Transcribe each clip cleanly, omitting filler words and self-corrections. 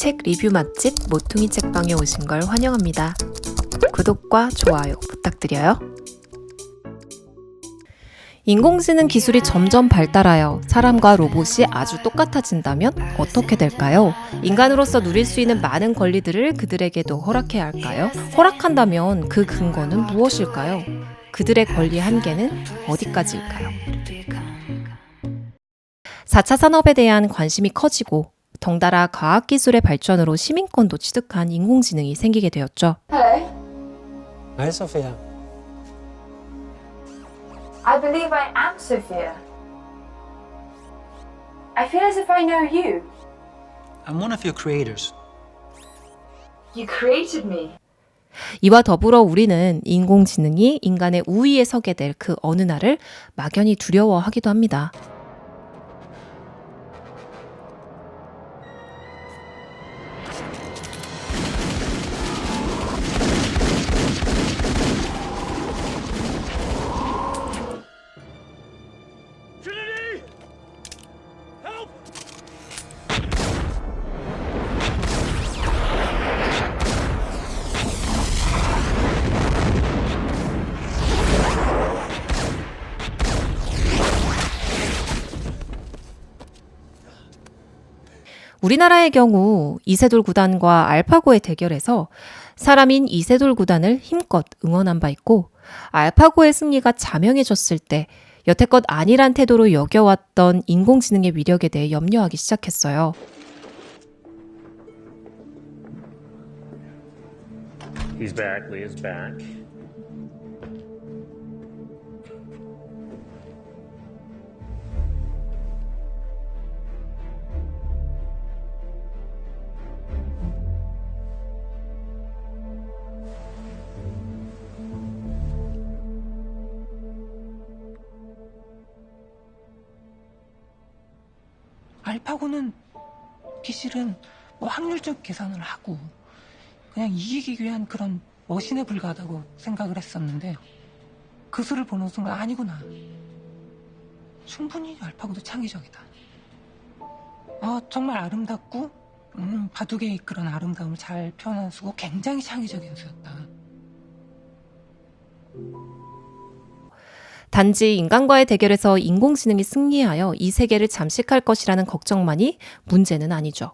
책 리뷰 맛집 모퉁이 책방에 오신 걸 환영합니다. 구독과 좋아요 부탁드려요. 인공지능 기술이 점점 발달하여 사람과 로봇이 아주 똑같아진다면 어떻게 될까요? 인간으로서 누릴 수 있는 많은 권리들을 그들에게도 허락해야 할까요? 허락한다면 그 근거는 무엇일까요? 그들의 권리 한계는 어디까지일까요? 4차 산업에 대한 관심이 커지고 덩달아 과학기술의 발전으로 시민권도 취득한 인공지능이 생기게 되었죠. Hello. Hi, Sophia. I believe I am Sophia. I feel as if I know you. I'm one of your creators. You created me. 이와 더불어 우리는 인공지능이 인간의 우위에 서게 될 그 어느 날을 막연히 두려워하기도 합니다. 우리나라의 경우 이세돌 구단과 알파고의 대결에서 사람인 이세돌 구단을 힘껏 응원한 바 있고, 알파고의 승리가 자명해졌을 때 여태껏 아니란 태도로 여겨왔던 인공지능의 위력에 대해 염려하기 시작했어요. He's back, Leah's back. 알파고는 기실은 확률적 계산을 하고 그냥 이기기 위한 그런 머신에 불과하다고 생각을 했었는데 그 수를 보는 순간 아니구나. 충분히 알파고도 창의적이다. 정말 아름답고 바둑의 그런 아름다움을 잘 표현한 수고 굉장히 창의적인 수였다. 단지 인간과의 대결에서 인공지능이 승리하여 이 세계를 잠식할 것이라는 걱정만이 문제는 아니죠.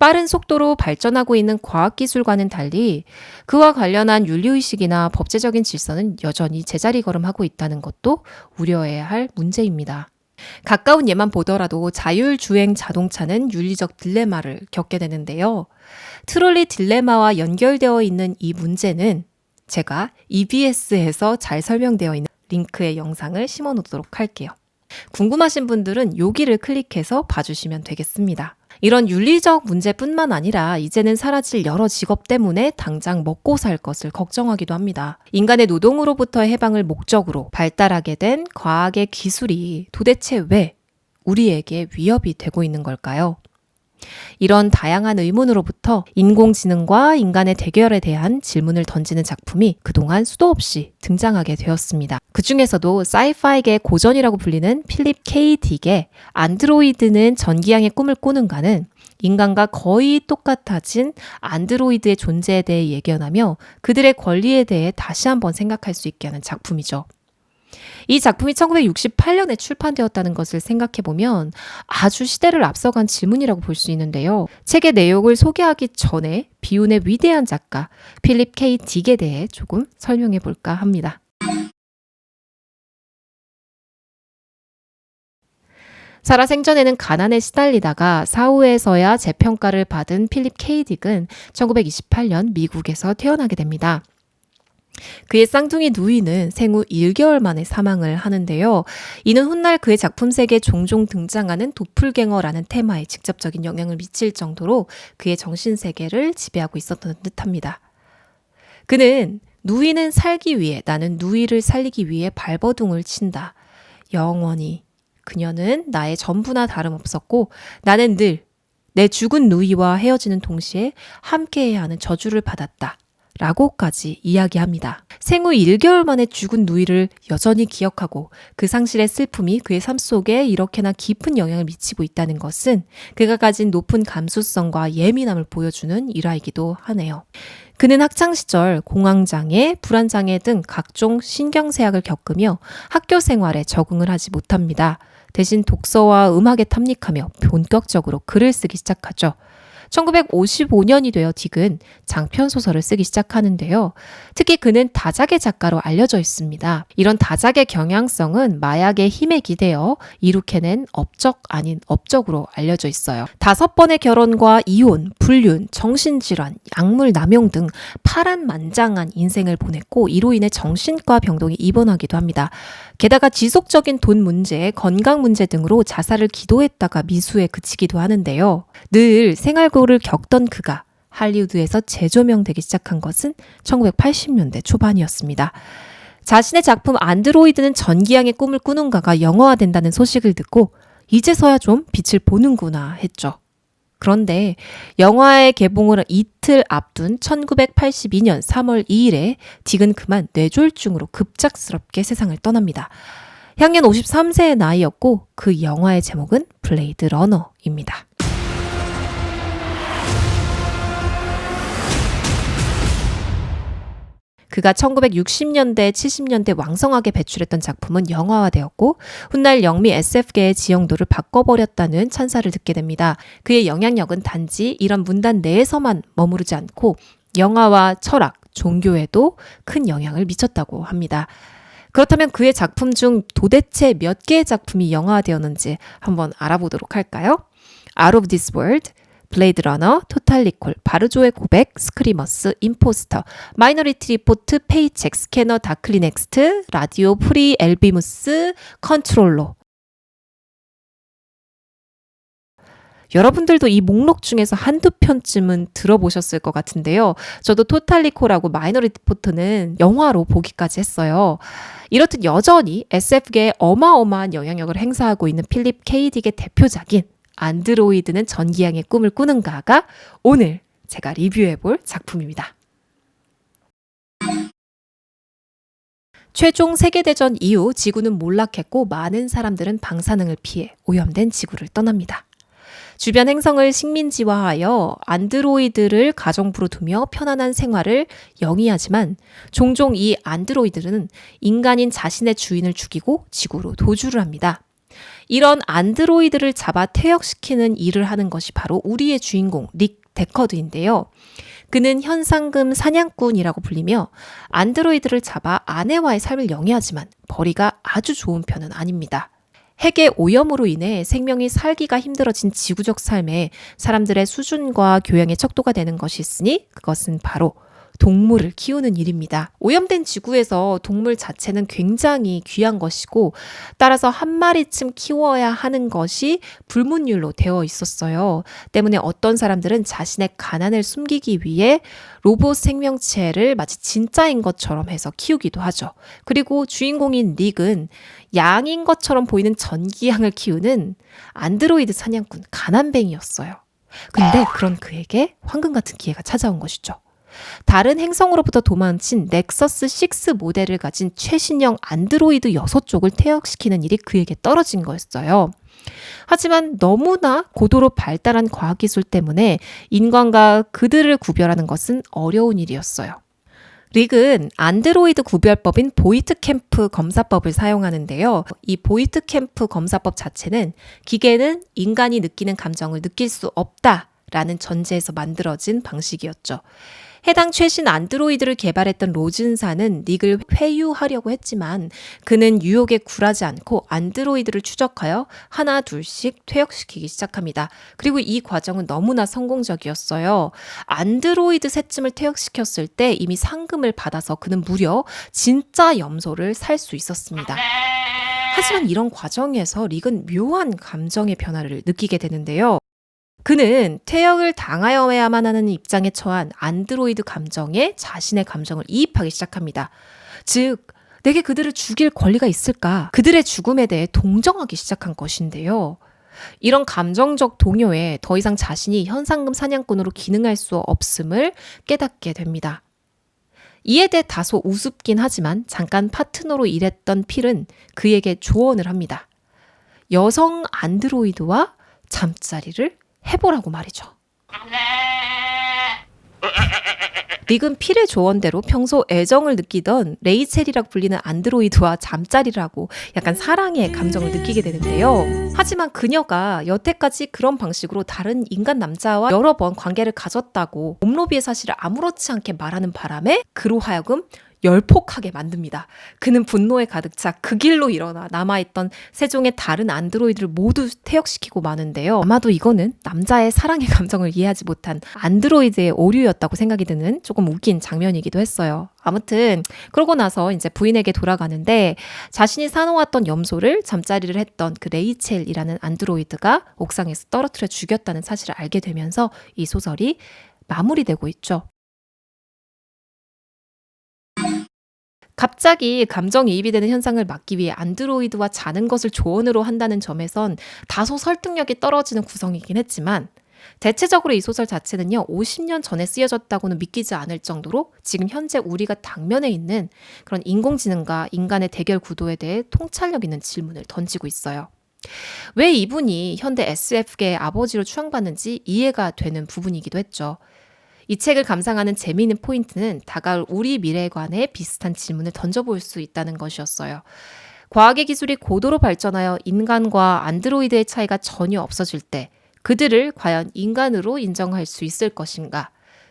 빠른 속도로 발전하고 있는 과학기술과는 달리 그와 관련한 윤리의식이나 법제적인 질서는 여전히 제자리 걸음하고 있다는 것도 우려해야 할 문제입니다. 가까운 예만 보더라도 자율주행 자동차는 윤리적 딜레마를 겪게 되는데요. 트롤리 딜레마와 연결되어 있는 이 문제는 제가 EBS에서 잘 설명되어 있는 링크의 영상을 심어 놓도록 할게요. 궁금하신 분들은 여기를 클릭해서 봐주시면 되겠습니다. 이런 윤리적 문제뿐만 아니라 이제는 사라질 여러 직업 때문에 당장 먹고 살 것을 걱정하기도 합니다. 인간의 노동으로부터의 해방을 목적으로 발달하게 된 과학의 기술이 도대체 왜 우리에게 위협이 되고 있는 걸까요? 이런 다양한 의문으로부터 인공지능과 인간의 대결에 대한 질문을 던지는 작품이 그동안 수도 없이 등장하게 되었습니다. 그 중에서도 사이파이계의 고전이라고 불리는 필립 K. 딕의 안드로이드는 전기양의 꿈을 꾸는가는 인간과 거의 똑같아진 안드로이드의 존재에 대해 예견하며 그들의 권리에 대해 다시 한번 생각할 수 있게 하는 작품이죠. 이 작품이 1968년에 출판되었다는 것을 생각해보면 아주 시대를 앞서간 질문이라고 볼 수 있는데요. 책의 내용을 소개하기 전에 비운의 위대한 작가 필립 K. 딕에 대해 조금 설명해볼까 합니다. 살아생전에는 가난에 시달리다가 사후에서야 재평가를 받은 필립 K. 딕은 1928년 미국에서 태어나게 됩니다. 그의 쌍둥이 누이는 생후 1개월 만에 사망을 하는데요. 이는 훗날 그의 작품 세계에 종종 등장하는 도플갱어라는 테마에 직접적인 영향을 미칠 정도로 그의 정신세계를 지배하고 있었던 듯합니다. 그는 누이는 살기 위해, 나는 누이를 살리기 위해 발버둥을 친다. 영원히 그녀는 나의 전부나 다름없었고 나는 늘 내 죽은 누이와 헤어지는 동시에 함께해야 하는 저주를 받았다. 라고까지 이야기합니다. 생후 1개월 만에 죽은 누이를 여전히 기억하고 그 상실의 슬픔이 그의 삶 속에 이렇게나 깊은 영향을 미치고 있다는 것은 그가 가진 높은 감수성과 예민함을 보여주는 일화이기도 하네요. 그는 학창시절 공황장애, 불안장애 등 각종 신경쇠약을 겪으며 학교 생활에 적응을 하지 못합니다. 대신 독서와 음악에 탐닉하며 본격적으로 글을 쓰기 시작하죠. 1955년이 되어 딕은 장편소설을 쓰기 시작하는데요. 특히 그는 다작의 작가로 알려져 있습니다. 이런 다작의 경향성은 마약의 힘에 기대어 이룩해낸 업적 아닌 업적으로 알려져 있어요. 5번의 결혼과 이혼, 불륜, 정신질환, 약물 남용 등 파란만장한 인생을 보냈고 이로 인해 정신과 병동에 입원하기도 합니다. 게다가 지속적인 돈 문제, 건강 문제 등으로 자살을 기도했다가 미수에 그치기도 하는데요. 늘 생활고를 겪던 그가 할리우드에서 재조명되기 시작한 것은 1980년대 초반이었습니다. 자신의 작품 안드로이드는 전기양의 꿈을 꾸는가가 영화화된다는 소식을 듣고 이제서야 좀 빛을 보는구나 했죠. 그런데 영화의 개봉을 이틀 앞둔 1982년 3월 2일에 딕은 그만 뇌졸중으로 급작스럽게 세상을 떠납니다. 향년 53세의 나이였고 그 영화의 제목은 블레이드 러너입니다. 그가 1960년대, 70년대 왕성하게 배출했던 작품은 영화화되었고 훗날 영미 SF계의 지형도를 바꿔버렸다는 찬사를 듣게 됩니다. 그의 영향력은 단지 이런 문단 내에서만 머무르지 않고 영화와 철학, 종교에도 큰 영향을 미쳤다고 합니다. 그렇다면 그의 작품 중 도대체 몇 개의 작품이 영화화되었는지 한번 알아보도록 할까요? Out of this world, 블레이드 러너, 토탈 리콜, 바르조의 고백, 스크리머스, 임포스터, 마이너리티 리포트, 페이첵, 스캐너, 다클리 넥스트, 라디오 프리, 엘비무스, 컨트롤러. 여러분들도 이 목록 중에서 한두 편쯤은 들어보셨을 것 같은데요. 저도 토탈 리콜하고 마이너리티 리포트는 영화로 보기까지 했어요. 이렇듯 여전히 SF계에 어마어마한 영향력을 행사하고 있는 필립 K. 딕의 대표작인 안드로이드는 전기양의 꿈을 꾸는가가 오늘 제가 리뷰해볼 작품입니다. 최종 세계대전 이후 지구는 몰락했고 많은 사람들은 방사능을 피해 오염된 지구를 떠납니다. 주변 행성을 식민지화하여 안드로이드를 가정부로 두며 편안한 생활을 영위하지만 종종 이 안드로이드는 인간인 자신의 주인을 죽이고 지구로 도주를 합니다. 이런 안드로이드를 잡아 퇴역시키는 일을 하는 것이 바로 우리의 주인공 릭 데커드인데요. 그는 현상금 사냥꾼이라고 불리며 안드로이드를 잡아 아내와의 삶을 영위하지만 벌이가 아주 좋은 편은 아닙니다. 핵의 오염으로 인해 생명이 살기가 힘들어진 지구적 삶에 사람들의 수준과 교양의 척도가 되는 것이 있으니 그것은 바로 동물을 키우는 일입니다. 오염된 지구에서 동물 자체는 굉장히 귀한 것이고 따라서 한 마리쯤 키워야 하는 것이 불문율로 되어 있었어요. 때문에 어떤 사람들은 자신의 가난을 숨기기 위해 로봇 생명체를 마치 진짜인 것처럼 해서 키우기도 하죠. 그리고 주인공인 닉은 양인 것처럼 보이는 전기양을 키우는 안드로이드 사냥꾼 가난뱅이였어요. 근데 그런 그에게 황금 같은 기회가 찾아온 것이죠. 다른 행성으로부터 도망친 넥서스 6 모델을 가진 최신형 안드로이드 6쪽을 퇴역시키는 일이 그에게 떨어진 거였어요. 하지만 너무나 고도로 발달한 과학기술 때문에 인간과 그들을 구별하는 것은 어려운 일이었어요. 릭은 안드로이드 구별법인 보이트캠프 검사법을 사용하는데요. 이 보이트캠프 검사법 자체는 기계는 인간이 느끼는 감정을 느낄 수 없다라는 전제에서 만들어진 방식이었죠. 해당 최신 안드로이드를 개발했던 로즌사는 닉을 회유하려고 했지만 그는 유혹에 굴하지 않고 안드로이드를 추적하여 하나 둘씩 퇴역시키기 시작합니다. 그리고 이 과정은 너무나 성공적이었어요. 안드로이드 셋쯤을 퇴역시켰을 때 이미 상금을 받아서 그는 무려 진짜 염소를 살 수 있었습니다. 하지만 이런 과정에서 릭은 묘한 감정의 변화를 느끼게 되는데요. 그는 퇴역을 당하여야만 하는 입장에 처한 안드로이드 감정에 자신의 감정을 이입하기 시작합니다. 즉, 내게 그들을 죽일 권리가 있을까? 그들의 죽음에 대해 동정하기 시작한 것인데요. 이런 감정적 동요에 더 이상 자신이 현상금 사냥꾼으로 기능할 수 없음을 깨닫게 됩니다. 이에 대해 다소 우습긴 하지만 잠깐 파트너로 일했던 필은 그에게 조언을 합니다. 여성 안드로이드와 잠자리를 해보라고 말이죠. 릭은 필의 조언대로 평소 애정을 느끼던 레이첼이라고 불리는 안드로이드와 잠자리를 하고 약간 사랑의 감정을 느끼게 되는데요. 하지만 그녀가 여태까지 그런 방식으로 다른 인간 남자와 여러 번 관계를 가졌다고 몸로비의 사실을 아무렇지 않게 말하는 바람에 그로 하여금 열폭하게 만듭니다. 그는 분노에 가득 차 그 길로 일어나 남아있던 세종의 다른 안드로이드를 모두 퇴역시키고 마는데요. 아마도 이거는 남자의 사랑의 감정을 이해하지 못한 안드로이드의 오류였다고 생각이 드는 조금 웃긴 장면이기도 했어요. 아무튼 그러고 나서 이제 부인에게 돌아가는데 자신이 사놓았던 염소를 잠자리를 했던 그 레이첼이라는 안드로이드가 옥상에서 떨어뜨려 죽였다는 사실을 알게 되면서 이 소설이 마무리되고 있죠. 갑자기 감정이입이 되는 현상을 막기 위해 안드로이드와 자는 것을 조언으로 한다는 점에선 다소 설득력이 떨어지는 구성이긴 했지만 대체적으로 이 소설 자체는요 50년 전에 쓰여졌다고는 믿기지 않을 정도로 지금 현재 우리가 당면에 있는 그런 인공지능과 인간의 대결 구도에 대해 통찰력 있는 질문을 던지고 있어요. 왜 이분이 현대 SF계의 아버지로 추앙받는지 이해가 되는 부분이기도 했죠. 이 책을 감상하는 재미있는 포인트는 다가올 우리 미래에 관해 비슷한 질문을 던져볼 수 있다는 것이었어요. 과학의 기술이 고도로 발전하여 인간과 안드로이드의 차이가 전혀 없어질 때 그들을 과연 인간으로 인정할 수 있을 것인가?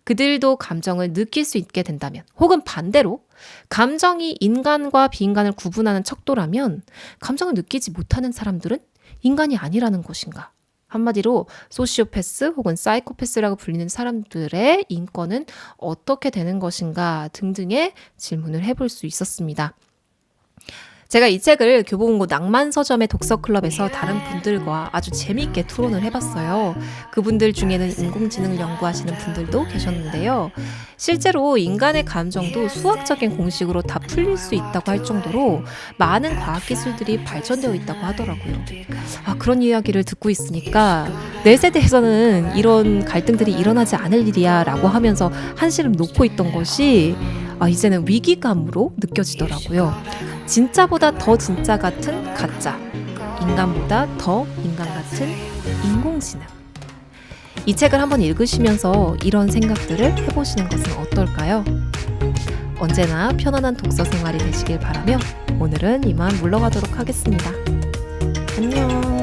그들도 감정을 느낄 수 있게 된다면 혹은 반대로 감정이 인간과 비인간을 구분하는 척도라면 감정을 느끼지 못하는 사람들은 인간이 아니라는 것인가? 한마디로 소시오패스 혹은 사이코패스라고 불리는 사람들의 인권은 어떻게 되는 것인가 등등의 질문을 해볼 수 있었습니다. 제가 이 책을 교보문고 낭만서점의 독서클럽에서 다른 분들과 아주 재미있게 토론을 해봤어요. 그분들 중에는 인공지능을 연구하시는 분들도 계셨는데요. 실제로 인간의 감정도 수학적인 공식으로 다 풀릴 수 있다고 할 정도로 많은 과학기술들이 발전되어 있다고 하더라고요. 그런 이야기를 듣고 있으니까 내 세대에서는 이런 갈등들이 일어나지 않을 일이야 라고 하면서 한시름 놓고 있던 것이 이제는 위기감으로 느껴지더라고요. 진짜보다 더 진짜 같은 가짜, 인간보다 더 인간 같은 인공지능. 이 책을 한번 읽으시면서 이런 생각들을 해보시는 것은 어떨까요? 언제나 편안한 독서 생활이 되시길 바라며 오늘은 이만 물러가도록 하겠습니다. 안녕.